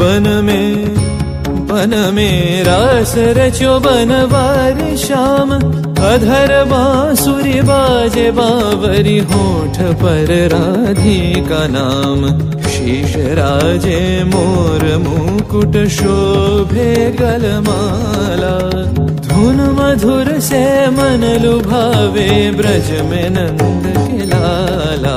बन में रास रचो बनवारी श्याम। अधर बांसुरी बाजे बावरी होठ पर राधिका नाम। शीश राजे मोर मुकुट शोभे गलमाला। धुन मधुर से मन लुभावे ब्रज में नंद के लाला।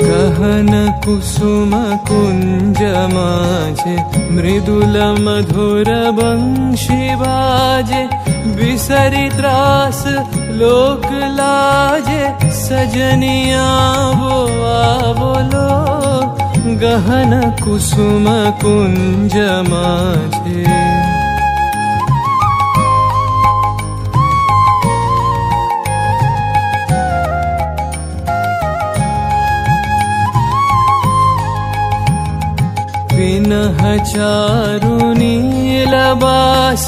गहन कुसुम कुंज माझे मृदुल मधुर बंशी बाजे। बिसरी त्रास लोक लाजे सजनिया वो आवलो। गहन कुसुम कुंज माझे विनह चारु नीलबास।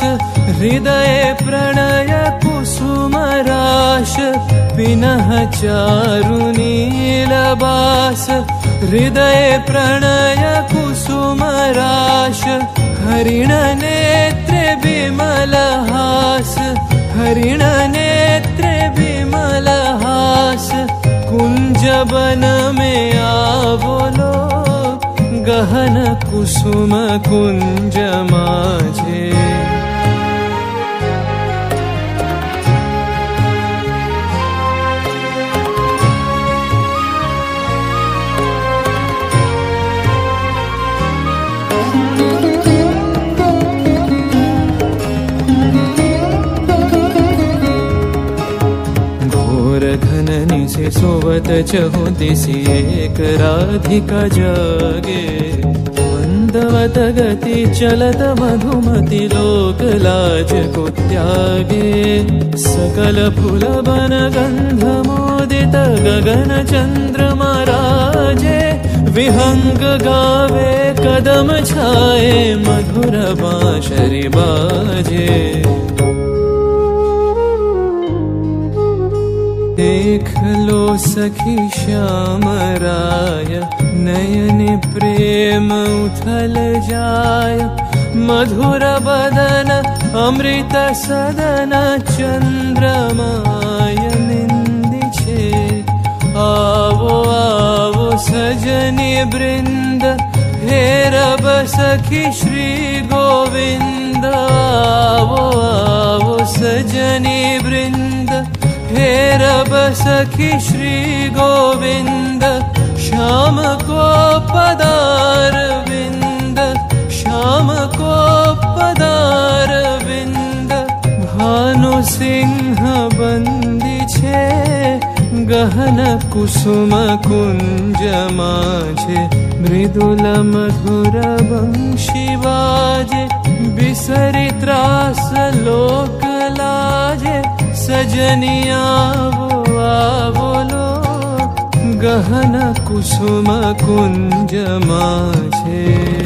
हृदय प्रणय कुसुम राश। विनह चारु नीलबास। हृदय प्रणय कुसुम राश। हरिण नेत्रे विमल हास। हरिण नेत्रे विमल हास। कुंज बन में आवलो। गहन कुसुम कुंज माझे घोर घननी से सोवत चहु दिसी एक राधिका जागे। मंदवत गति चलत मधुमति लोक लाज को त्यागे। सकल फूल बन गंध मोदित गगन चंद्रमा राजे। विहंग गावे कदम छाए मधुर बांसुरी बाजे। देख लो सखी श्याम राय नयन प्रेम उथल जाय। मधुर बदन अमृत सदन चंद्रमाय निंदी छे। आवो आवो सजनी वृंद हेरब सखी श्री गोविंद। आवो आवो सजनी वृंद हेरब सखी श्री गोविंद। श्याम को पदार विंद। श्याम को पदार विंद। भानु सिंह बंदी छे गहन कुसुम कुंज माझे। मृदुल मधुर बंशी बाजे। बिसरी त्रास लोक लाजे सजनिया वो आवलो। गहन कुसुम कुंज माझे।